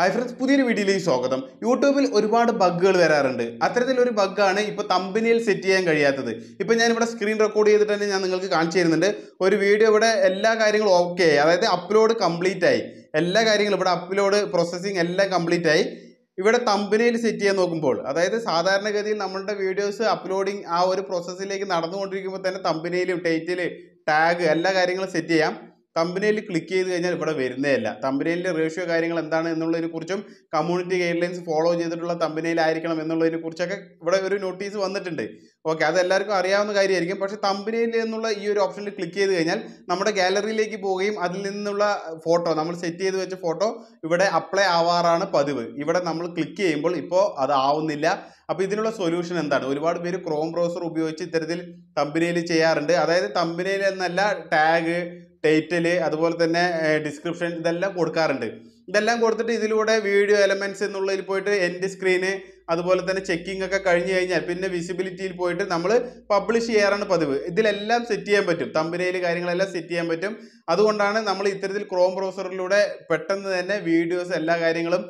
Hi friends, പുതിയൊരു വീഡിയോയിലേക്ക് സ്വാഗതം. യൂട്യൂബിൽ ഒരുപാട് ബഗ്ഗുകൾ വരാറുണ്ട്. അത്തരത്തിലൊരു ബഗ്ഗാണ് ഇപ്പോൾ തമ്പനെയിൽ സെറ്റ് ചെയ്യാൻ കഴിയാത്തത്. ഇപ്പോൾ ഞാൻ ഇവിടെ സ്ക്രീൻ റെക്കോർഡ് ചെയ്തിട്ട് തന്നെ ഞാൻ നിങ്ങൾക്ക് കാണിച്ചു തരുന്നുണ്ട്. ഒരു വീഡിയോ ഇവിടെ എല്ലാ കാര്യങ്ങളും ഓക്കെ ആയി, അതായത് അപ്ലോഡ് കംപ്ലീറ്റ് ആയി, എല്ലാ കാര്യങ്ങളും ഇവിടെ അപ്ലോഡ് പ്രോസസ്സിംഗ് എല്ലാം കംപ്ലീറ്റ് ആയി. ഇവിടെ തമ്പനെയിൽ സെറ്റ് ചെയ്യാൻ നോക്കുമ്പോൾ, അതായത് സാധാരണഗതിയിൽ നമ്മളുടെ വീഡിയോസ് അപ്ലോഡിങ് ആ ഒരു പ്രോസസ്സിലേക്ക് നടന്നുകൊണ്ടിരിക്കുമ്പോൾ തന്നെ തമ്പനെയിലും ടൈറ്റിൽ ടാഗ് എല്ലാ കാര്യങ്ങളും സെറ്റ് ചെയ്യാം. തമ്പനെയിൽ ക്ലിക്ക് ചെയ്ത് കഴിഞ്ഞാൽ ഇവിടെ വരുന്നതല്ല. തമ്പനെയിലിൻ്റെ റേഷ്യോ കാര്യങ്ങൾ എന്താണ് എന്നുള്ളതിനെ കുറിച്ചും കമ്മ്യൂണിറ്റി ഗൈഡ് ലൈൻസ് ഫോളോ ചെയ്തിട്ടുള്ള തമ്പനെയിലായിരിക്കണം എന്നുള്ളതിനെ കുറിച്ചൊക്കെ ഇവിടെ ഒരു നോട്ടീസ് വന്നിട്ടുണ്ട്. ഓക്കെ, അത് എല്ലാവർക്കും അറിയാവുന്ന കാര്യമായിരിക്കും. പക്ഷേ തമ്പനെയിൽ എന്നുള്ള ഈ ഒരു ഓപ്ഷനിൽ ക്ലിക്ക് ചെയ്ത് കഴിഞ്ഞാൽ നമ്മുടെ ഗാലറിയിലേക്ക് പോവുകയും അതിൽ നിന്നുള്ള ഫോട്ടോ, നമ്മൾ സെറ്റ് ചെയ്ത് വെച്ച ഫോട്ടോ ഇവിടെ അപ്ലൈ ആവാറാണ് പതിവ്. ഇവിടെ നമ്മൾ ക്ലിക്ക് ചെയ്യുമ്പോൾ ഇപ്പോൾ അത് ആവുന്നില്ല. അപ്പോൾ ഇതിനുള്ള സൊല്യൂഷൻ എന്താണ്? ഒരുപാട് പേര് ക്രോം ബ്രൗസർ ഉപയോഗിച്ച് ഇത്തരത്തിൽ തമ്പനെയിൽ ചെയ്യാറുണ്ട്. അതായത് തമ്പനെയിൽ എന്നല്ല, ടാഗ്, ടൈറ്റിൽ, അതുപോലെ തന്നെ ഡിസ്ക്രിപ്ഷൻ ഇതെല്ലാം കൊടുക്കാറുണ്ട്. ഇതെല്ലാം കൊടുത്തിട്ട് ഇതിലൂടെ വീഡിയോ എലമെൻറ്റ്സ് എന്നുള്ളതിൽ പോയിട്ട് എൻഡ് സ്ക്രീന്, അതുപോലെ തന്നെ ചെക്കിംഗ് ഒക്കെ കഴിഞ്ഞ് കഴിഞ്ഞാൽ പിന്നെ വിസിബിലിറ്റിയിൽ പോയിട്ട് നമ്മൾ പബ്ലിഷ് ചെയ്യാറാണ് പതിവ്. ഇതിലെല്ലാം സെറ്റ് ചെയ്യാൻ പറ്റും, തമ്പനെയിൽ കാര്യങ്ങളെല്ലാം സെറ്റ് ചെയ്യാൻ പറ്റും. അതുകൊണ്ടാണ് നമ്മൾ ഇത്തരത്തിൽ ക്രോം ബ്രൗസറിലൂടെ പെട്ടെന്ന് തന്നെ വീഡിയോസ് എല്ലാ കാര്യങ്ങളും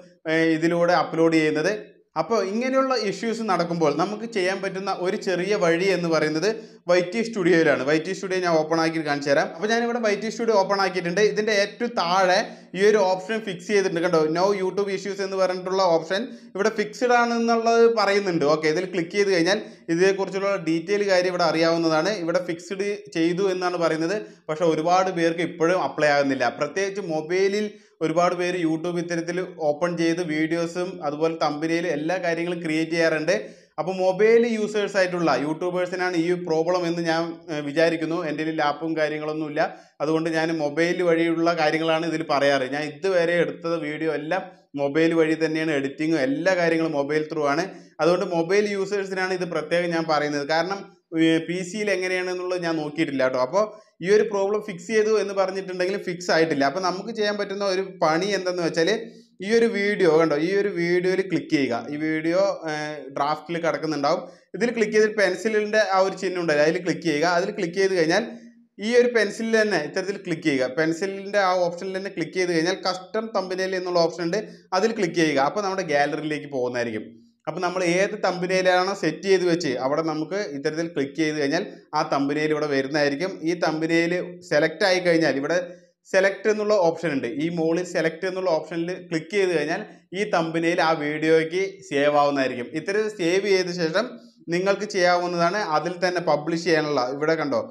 ഇതിലൂടെ അപ്ലോഡ് ചെയ്യുന്നത്. അപ്പോൾ ഇങ്ങനെയുള്ള ഇഷ്യൂസ് നടക്കുമ്പോൾ നമുക്ക് ചെയ്യാൻ പറ്റുന്ന ഒരു ചെറിയ വഴി എന്ന് പറയുന്നത് വൈറ്റി സ്റ്റുഡിയോയിലാണ്. വൈറ്റി സ്റ്റുഡിയോ ഞാൻ ഓപ്പൺ ആക്കി കാണിച്ചു തരാം. അപ്പോൾ ഞാനിവിടെ വൈറ്റി സ്റ്റുഡിയോ ഓപ്പൺ ആക്കിയിട്ടുണ്ട്. ഇതിൻ്റെ ഏറ്റവും താഴെ ഈ ഒരു ഓപ്ഷൻ ഫിക്സ് ചെയ്തിട്ടുണ്ട്, കണ്ടോ? നോ യൂട്യൂബ് ഇഷ്യൂസ് എന്ന് പറഞ്ഞിട്ടുള്ള ഓപ്ഷൻ ഇവിടെ ഫിക്സ്ഡ് ആണെന്നുള്ളത് പറയുന്നുണ്ട്. ഓക്കെ, ഇതിൽ ക്ലിക്ക് ചെയ്ത് കഴിഞ്ഞാൽ ഇതിനെക്കുറിച്ചുള്ള ഡീറ്റെയിൽ കാര്യം ഇവിടെ അറിയാവുന്നതാണ്. ഇവിടെ ഫിക്സ്ഡ് ചെയ്തു എന്നാണ് പറയുന്നത്. പക്ഷേ ഒരുപാട് പേർക്ക് ഇപ്പോഴും അപ്ലൈ ആകുന്നില്ല. പ്രത്യേകിച്ച് മൊബൈലിൽ ഒരുപാട് പേര് യൂട്യൂബ് ഇത്തരത്തിൽ ഓപ്പൺ ചെയ്ത് വീഡിയോസും അതുപോലെ തമ്പനെയിൽ എല്ലാ കാര്യങ്ങളും ക്രിയേറ്റ് ചെയ്യാറുണ്ട്. അപ്പോൾ മൊബൈൽ യൂസേഴ്സ് ആയിട്ടുള്ള യൂട്യൂബേഴ്സിനാണ് ഈ പ്രോബ്ലം എന്ന് ഞാൻ വിചാരിക്കുന്നു. എൻ്റെ ലാപ്പും കാര്യങ്ങളൊന്നുമില്ല, അതുകൊണ്ട് ഞാൻ മൊബൈൽ വഴിയുള്ള കാര്യങ്ങളാണ് ഇതിൽ പറയാറ്. ഞാൻ ഇതുവരെ എടുത്ത വീഡിയോ എല്ലാം മൊബൈൽ വഴി തന്നെയാണ്, എഡിറ്റിങ്ങും എല്ലാ കാര്യങ്ങളും മൊബൈൽ ത്രൂ ആണ്. അതുകൊണ്ട് മൊബൈൽ യൂസേഴ്സിനാണ് ഇത് പ്രത്യേകം ഞാൻ പറയുന്നത്. കാരണം പി സിയിൽ എങ്ങനെയാണെന്നുള്ളത് ഞാൻ നോക്കിയിട്ടില്ല കേട്ടോ. അപ്പോൾ ഈ ഒരു പ്രോബ്ലം ഫിക്സ് ചെയ്തു എന്ന് പറഞ്ഞിട്ടുണ്ടെങ്കിലും ഫിക്സ് ആയിട്ടില്ല. അപ്പോൾ നമുക്ക് ചെയ്യാൻ പറ്റുന്ന ഒരു പണി എന്തെന്ന് വെച്ചാൽ, ഈ ഒരു വീഡിയോ കണ്ടോ, ഈ ഒരു വീഡിയോയിൽ ക്ലിക്ക് ചെയ്യുക. ഈ വീഡിയോ ഡ്രാഫ്റ്റിൽ കിടക്കുന്നുണ്ടാവും. ഇതിൽ ക്ലിക്ക് ചെയ്തിട്ട് പെൻസിലിൻ്റെ ആ ഒരു ചിഹ്നം ഉണ്ടല്ലോ, അതിൽ ക്ലിക്ക് ചെയ്യുക. അതിൽ ക്ലിക്ക് ചെയ്ത് കഴിഞ്ഞാൽ ഈ ഒരു പെൻസിലിൽ തന്നെ ഇത്തരത്തിൽ ക്ലിക്ക് ചെയ്യുക. പെൻസിലിൻ്റെ ആ ഓപ്ഷനിൽ തന്നെ ക്ലിക്ക് ചെയ്ത് കഴിഞ്ഞാൽ കസ്റ്റം തമ്പനെയിൽ എന്നുള്ള ഓപ്ഷൻ ഉണ്ട്, അതിൽ ക്ലിക്ക് ചെയ്യുക. അപ്പോൾ നമ്മുടെ ഗാലറിയിലേക്ക് പോകുന്നതായിരിക്കും. അപ്പോൾ നമ്മൾ ഏത് തമ്പനെയിലാണോ സെറ്റ് ചെയ്ത് വെച്ച് അവിടെ നമുക്ക് ഇത്തരത്തിൽ ക്ലിക്ക് ചെയ്ത് കഴിഞ്ഞാൽ ആ തമ്പനെയിൽ ഇവിടെ വരുന്നതായിരിക്കും. ഈ തമ്പനെയിൽ സെലക്ട് ആയി കഴിഞ്ഞാൽ ഇവിടെ സെലക്ട് എന്നുള്ള ഓപ്ഷൻ ഉണ്ട്. ഈ മുകളിൽ സെലക്ട് എന്നുള്ള ഓപ്ഷനിൽ ക്ലിക്ക് ചെയ്ത് കഴിഞ്ഞാൽ ഈ തമ്പനെയിൽ ആ വീഡിയോയ്ക്ക് സേവ് ആവുന്നതായിരിക്കും. ഇത്തരത്തിൽ സേവ് ചെയ്ത ശേഷം നിങ്ങൾക്ക് ചെയ്യാവുന്നതാണ് അതിൽ തന്നെ പബ്ലിഷ് ചെയ്യാനുള്ള. ഇവിടെ കണ്ടോ,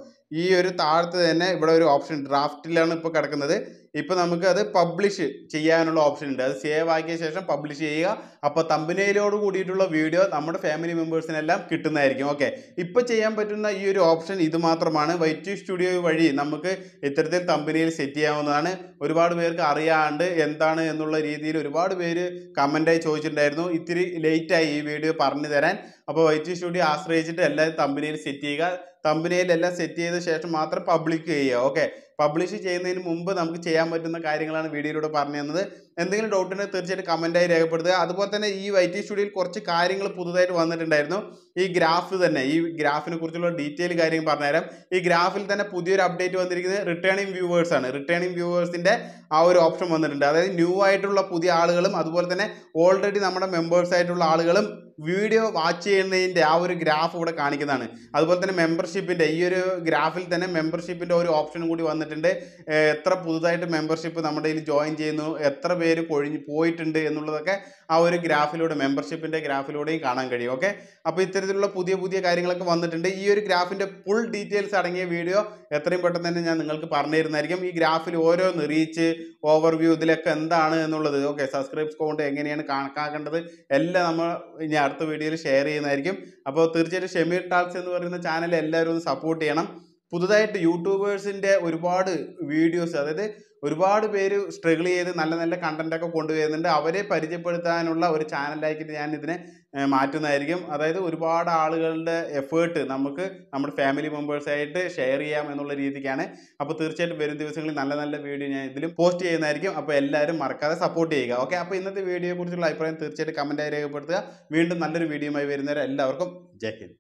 ഈ ഒരു താഴത്ത് തന്നെ ഇവിടെ ഒരു ഓപ്ഷൻ ഡ്രാഫ്റ്റിലാണ് ഇപ്പോൾ കിടക്കുന്നത്. ഇപ്പോൾ നമുക്ക് അത് പബ്ലിഷ് ചെയ്യാനുള്ള ഓപ്ഷൻ ഉണ്ട്. അത് സേവ് ആക്കിയ ശേഷം പബ്ലിഷ് ചെയ്യുക. അപ്പോൾ തമ്പനെയിലോട് കൂടിയിട്ടുള്ള വീഡിയോ നമ്മുടെ ഫാമിലി മെമ്പേഴ്സിനെല്ലാം കിട്ടുന്നതായിരിക്കും. ഓക്കെ, ഇപ്പോൾ ചെയ്യാൻ പറ്റുന്ന ഈ ഒരു ഓപ്ഷൻ ഇത് മാത്രമാണ്. വൈറ്റി സ്റ്റുഡിയോ വഴി നമുക്ക് ഇത്തരത്തിൽ തമ്പനെയിൽ സെറ്റ് ചെയ്യാവുന്നതാണ്. ഒരുപാട് പേർക്ക് അറിയാണ്ട് എന്താണ് എന്നുള്ള രീതിയിൽ ഒരുപാട് പേര് കമൻറ്റായി ചോദിച്ചിട്ടുണ്ടായിരുന്നു. ഇത്തിരി ലേറ്റായി ഈ വീഡിയോ പറഞ്ഞു തരാൻ. അപ്പോൾ വൈറ്റി സ്റ്റുഡിയോ ആശ്രയിച്ചിട്ട് എല്ലാവരും തമ്പനെയിൽ സെറ്റ് ചെയ്യുക. തമ്പനെയിൽ എല്ലാം സെറ്റ് ചെയ്ത ശേഷം മാത്രം പബ്ലിക് ചെയ്യുക. ഓക്കെ, പബ്ലിഷ് ചെയ്യുന്നതിന് മുമ്പ് നമുക്ക് ചെയ്യാൻ പറ്റുന്ന കാര്യങ്ങളാണ് വീഡിയോയിലൂടെ പറഞ്ഞു തന്നത്. എന്തെങ്കിലും ഡൗട്ട് ഉണ്ടെങ്കിൽ തീർച്ചയായിട്ടും കമൻറ്റായി രേഖപ്പെടുത്തുക. അതുപോലെ തന്നെ ഈ വൈറ്റി സ്റ്റുഡിയോയിൽ കുറച്ച് കാര്യങ്ങൾ പുതുതായിട്ട് വന്നിട്ടുണ്ടായിരുന്നു. ഈ ഗ്രാഫ് തന്നെ, ഈ ഗ്രാഫിനെ കുറിച്ചുള്ള ഡീറ്റെയിൽ കാര്യം പറഞ്ഞുതരാം. ഈ ഗ്രാഫിൽ തന്നെ പുതിയൊരു അപ്ഡേറ്റ് വന്നിരിക്കുന്നത് റിട്ടേണിംഗ് വ്യൂവേഴ്സ് ആണ്. റിട്ടേണിംഗ് വ്യൂവേഴ്സിൻ്റെ ആ ഒരു ഓപ്ഷൻ വന്നിട്ടുണ്ട്. അതായത് ന്യൂ ആയിട്ടുള്ള പുതിയ ആളുകളും അതുപോലെ തന്നെ ഓൾറെഡി നമ്മുടെ മെമ്പേഴ്സ് ആയിട്ടുള്ള ആളുകളും വീഡിയോ വാച്ച് ചെയ്യുന്നതിൻ്റെ ആ ഒരു ഗ്രാഫ് ഇവിടെ കാണിക്കുന്നതാണ്. അതുപോലെ തന്നെ മെമ്പർഷിപ്പിൻ്റെ ഈ ഒരു ഗ്രാഫിൽ തന്നെ മെമ്പർഷിപ്പിൻ്റെ ഒരു ഓപ്ഷനും കൂടി വന്നിട്ടുണ്ട്. എത്ര പുതുതായിട്ട് മെമ്പർഷിപ്പ് നമ്മുടെ കയ്യിൽ ജോയിൻ ചെയ്യുന്നു, എത്ര പേര് പോയിട്ടുണ്ട് എന്നുള്ളതൊക്കെ ആ ഒരു ഗ്രാഫിലൂടെ, മെമ്പർഷിപ്പിൻ്റെ ഗ്രാഫിലൂടെയും കാണാൻ കഴിയും. ഓക്കെ, അപ്പോൾ ഇത്തരത്തിലുള്ള പുതിയ പുതിയ കാര്യങ്ങളൊക്കെ വന്നിട്ടുണ്ട്. ഈ ഒരു ഗ്രാഫിൻ്റെ ഫുൾ ഡീറ്റെയിൽസ് അടങ്ങിയ വീഡിയോ എത്രയും പെട്ടെന്ന് തന്നെ ഞാൻ നിങ്ങൾക്ക് പറഞ്ഞു തരുന്നതായിരിക്കും. ഈ ഗ്രാഫിൽ ഓരോന്ന് റീച്ച്, ഓവർവ്യൂ, ഇതിലൊക്കെ എന്താണ് എന്നുള്ളത്, ഓക്കെ, സബ്സ്ക്രൈബ്സ് കൗണ്ട് എങ്ങനെയാണ് കണക്കാക്കേണ്ടത് എല്ലാം നമ്മൾ ഇനി അടുത്ത വീഡിയോയിൽ ഷെയർ ചെയ്യുന്നതായിരിക്കും. അപ്പോൾ തീർച്ചയായിട്ടും ഷമീർ ടാക്സ് എന്ന് പറയുന്ന ചാനൽ എല്ലാവരും ഒന്ന് സപ്പോർട്ട് ചെയ്യണം. പുതുതായിട്ട് യൂട്യൂബേഴ്സിൻ്റെ ഒരുപാട് വീഡിയോസ്, അതായത് ഒരുപാട് പേര് സ്ട്രഗിൾ ചെയ്ത് നല്ല നല്ല കണ്ടൻറ്റൊക്കെ കൊണ്ടുവരുന്നുണ്ട്. അവരെ പരിചയപ്പെടുത്താനുള്ള ഒരു ചാനലാക്കിയിട്ട് ഞാൻ ഇതിനെ മാറ്റുന്നതായിരിക്കും. അതായത് ഒരുപാട് ആളുകളുടെ എഫേർട്ട് നമുക്ക് നമ്മുടെ ഫാമിലി മെമ്പേഴ്സായിട്ട് ഷെയർ ചെയ്യാം എന്നുള്ള രീതിക്കാണ്. അപ്പോൾ തീർച്ചയായിട്ടും വരും ദിവസങ്ങളിൽ നല്ല നല്ല വീഡിയോ ഞാൻ ഇതിലും പോസ്റ്റ് ചെയ്യുന്നതായിരിക്കും. അപ്പോൾ എല്ലാവരും മറക്കാതെ സപ്പോർട്ട് ചെയ്യുക. ഓക്കെ, അപ്പോൾ ഇന്നത്തെ വീഡിയോയെക്കുറിച്ചുള്ള അഭിപ്രായം തീർച്ചയായിട്ടും കമൻറ്റായി രേഖപ്പെടുത്തുക. വീണ്ടും നല്ലൊരു വീഡിയോയുമായി വരുന്നവരെ എല്ലാവർക്കും ജയ് ഹിന്ദ്.